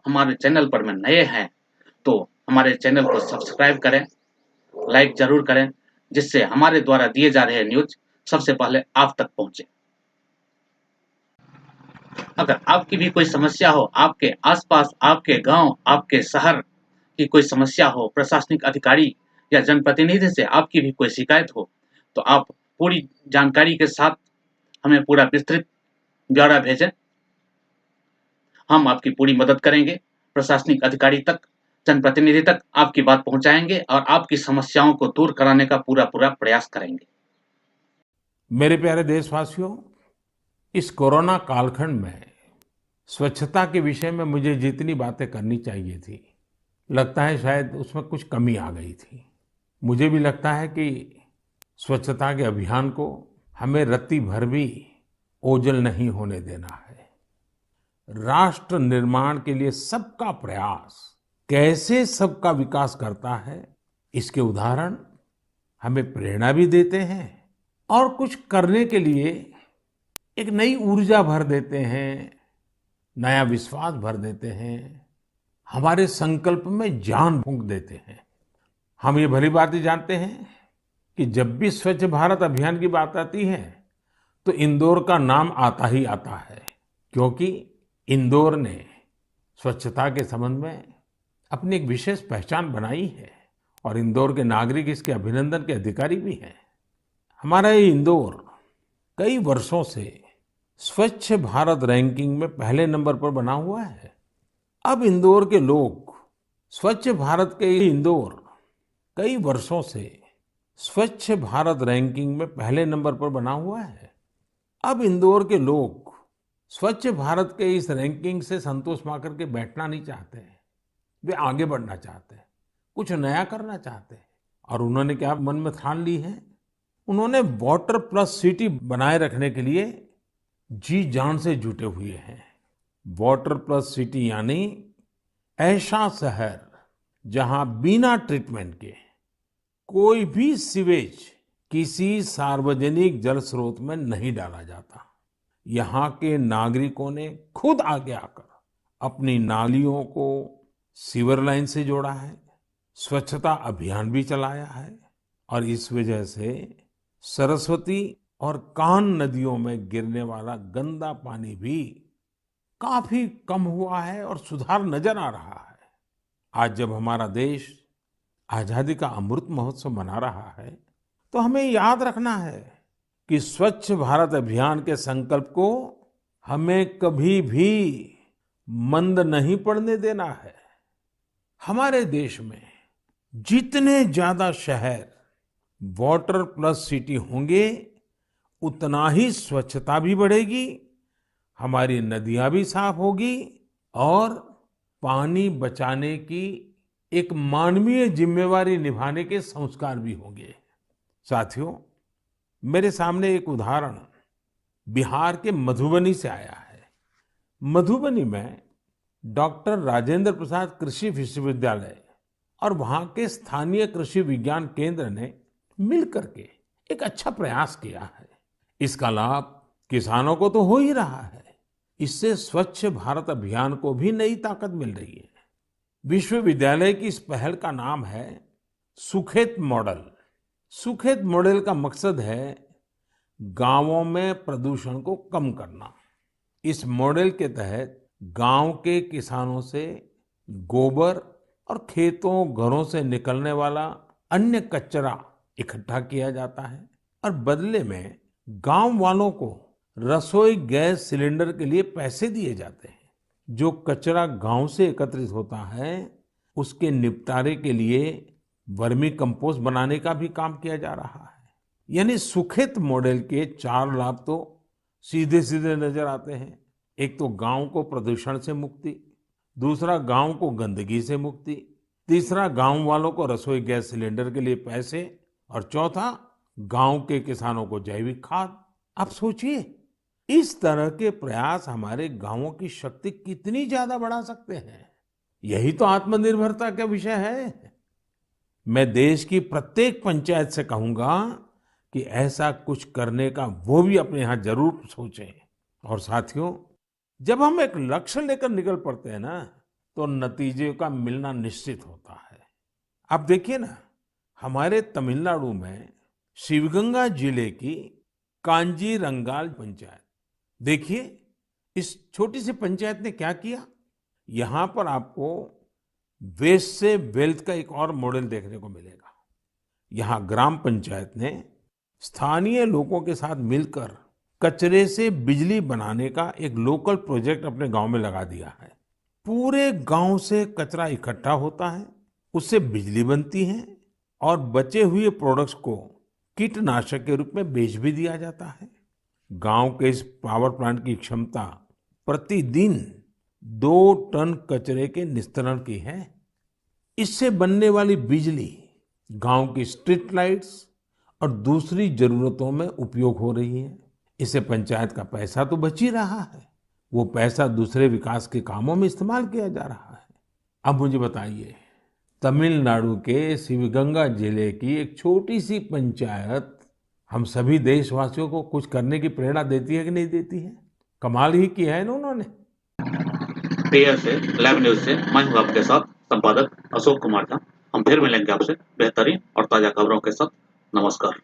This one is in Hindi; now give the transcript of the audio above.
हमारे चैनल पर में नए हैं, तो हमारे चैनल को सब्सक्राइब करें, लाइक ज़रूर करें, जिससे हमारे द्वारा दिए जा रहे न्यूज़ सबसे पहले आप तक पहुँचे। अगर आपकी भी कोई समस्या हो, आपके आस-पास, आपके गाँव, आपके शहर की कोई समस्या हो, प्रशासनिक अधिकारी या जनप्रतिनिधि से आपकी भी कोई शिकायत हो, तो आप पूरी जानकारी के साथ हमें पूरा विस्तृत ब्यौरा भेजें। हम आपकी पूरी मदद करेंगे, प्रशासनिक अधिकारी तक, जनप्रतिनिधि तक आपकी बात पहुँचाएँगे और आपकी समस्याओं को दूर कराने का पूरा-पूरा प्रयास करेंगे। मेरे प्यारे देशवासियों, इस कोरोना कालखंड में स्वच्छता के विषय में मुझे जितनी बातें करनी चाहिए थी, लगता है शायद उसमें कुछ कमी आ गई थी। मुझे भी लगता है कि स्वच्छता के अभियान को हमें रत्ती भर भी ओझल नहीं होने देना है। राष्ट्र निर्माण के लिए सबका प्रयास कैसे सबका विकास करता है, इसके उदाहरण हमें प्रेरणा भी देते हैं और कुछ करने के लिए एक नई ऊर्जा भर देते हैं, नया विश्वास भर देते हैं, हमारे संकल्प में जान फूंक देते हैं। हम ये भली भांति जानते हैं कि जब भी स्वच्छ भारत अभियान की बात आती है, तो इंदौर का नाम आता ही आता है, क्योंकि इंदौर ने स्वच्छता के संबंध में अपनी एक विशेष पहचान बनाई है और इंदौर के नागरिक इसके अभिनंदन के अधिकारी भी हैं। हमारा ये इंदौर कई वर्षों से स्वच्छ भारत रैंकिंग में पहले नंबर पर बना हुआ है। अब इंदौर के लोग स्वच्छ भारत के इंदौर कई वर्षों से स्वच्छ भारत रैंकिंग में पहले नंबर पर बना हुआ है। अब इंदौर के लोग स्वच्छ भारत के इस रैंकिंग से संतोष पा करके बैठना नहीं चाहते हैं। वे आगे बढ़ना चाहते हैं, कुछ नया करना चाहते हैं। और उन्होंने क्या मन में ठान ली है? उन्होंने वाटर प्लस सिटी बनाए रखने के लिए जी जान से जुटे हुए हैं। वाटर प्लस सिटी यानी ऐसा शहर जहां बिना ट्रीटमेंट के कोई भी सीवेज किसी सार्वजनिक जल स्रोत में नहीं डाला जाता। यहाँ के नागरिकों ने खुद आगे आकर अपनी नालियों को सीवर लाइन से जोड़ा है, स्वच्छता अभियान भी चलाया है और इस वजह से सरस्वती और कान नदियों में गिरने वाला गंदा पानी भी काफी कम हुआ है और सुधार नजर आ रहा है। आज जब हमारा देश आजादी का अमृत महोत्सव मना रहा है, तो हमें याद रखना है कि स्वच्छ भारत अभियान के संकल्प को हमें कभी भी मंद नहीं पड़ने देना है। हमारे देश में जितने ज्यादा शहर वाटर प्लस सिटी होंगे, उतना ही स्वच्छता भी बढ़ेगी, हमारी नदियां भी साफ होगी और पानी बचाने की एक मानवीय जिम्मेवारी निभाने के संस्कार भी होंगे। साथियों, मेरे सामने एक उदाहरण बिहार के मधुबनी से आया है। मधुबनी में डॉक्टर राजेंद्र प्रसाद कृषि विश्वविद्यालय और वहां के स्थानीय कृषि विज्ञान केंद्र ने मिलकर के एक अच्छा प्रयास किया है। इसका लाभ किसानों को तो हो ही रहा है, इससे स्वच्छ भारत अभियान को भी नई ताकत मिल रही है। विश्वविद्यालय की इस पहल का नाम है सुखेत मॉडल। सुखेत मॉडल का मकसद है गांवों में प्रदूषण को कम करना। इस मॉडल के तहत गांव के किसानों से गोबर और खेतों घरों से निकलने वाला अन्य कचरा इकट्ठा किया जाता है और बदले में गांव वालों को रसोई गैस सिलेंडर के लिए पैसे दिए जाते हैं। जो कचरा गांव से एकत्रित होता है, उसके निपटारे के लिए वर्मी कंपोस्ट बनाने का भी काम किया जा रहा है। यानी सुखेत मॉडल के चार लाभ तो सीधे सीधे नजर आते हैं। एक तो गांव को प्रदूषण से मुक्ति, दूसरा गांव को गंदगी से मुक्ति, तीसरा गांव वालों को रसोई गैस सिलेंडर के लिए पैसे और चौथा गांव के किसानों को जैविक खाद। आप सोचिए, इस तरह के प्रयास हमारे गांवों की शक्ति कितनी ज्यादा बढ़ा सकते हैं। यही तो आत्मनिर्भरता का विषय है। मैं देश की प्रत्येक पंचायत से कहूंगा कि ऐसा कुछ करने का वो भी अपने यहाँ जरूर सोचें। और साथियों, जब हम एक लक्ष्य लेकर निकल पड़ते हैं ना, तो नतीजे का मिलना निश्चित होता है। आप देखिए ना, हमारे तमिलनाडु में शिवगंगा जिले की कांजीरंगाल पंचायत, देखिए इस छोटी सी पंचायत ने क्या किया। यहाँ पर आपको वेस्ट से वेल्थ का एक और मॉडल देखने को मिलेगा। यहाँ ग्राम पंचायत ने स्थानीय लोगों के साथ मिलकर कचरे से बिजली बनाने का एक लोकल प्रोजेक्ट अपने गांव में लगा दिया है। पूरे गांव से कचरा इकट्ठा होता है, उससे बिजली बनती है और बचे हुए प्रोडक्ट्स को कीटनाशक के रूप में बेच भी दिया जाता है। गांव के इस पावर प्लांट की क्षमता प्रतिदिन 2 टन कचरे के निस्तारण की है। इससे बनने वाली बिजली गांव की स्ट्रीट लाइट्स और दूसरी जरूरतों में उपयोग हो रही है। इससे पंचायत का पैसा तो बच ही रहा है, वो पैसा दूसरे विकास के कामों में इस्तेमाल किया जा रहा है। अब मुझे बताइए, तमिलनाडु के शिवगंगा जिले की एक छोटी सी पंचायत हम सभी देशवासियों को कुछ करने की प्रेरणा देती है कि नहीं देती है? कमाल ही किया है ना उन्होंने। पेयर से लैब न्यूज से मैं हूं आपके साथ संपादक अशोक कुमार झा। हम फिर मिलेंगे आपसे बेहतरीन और ताजा खबरों के साथ। नमस्कार।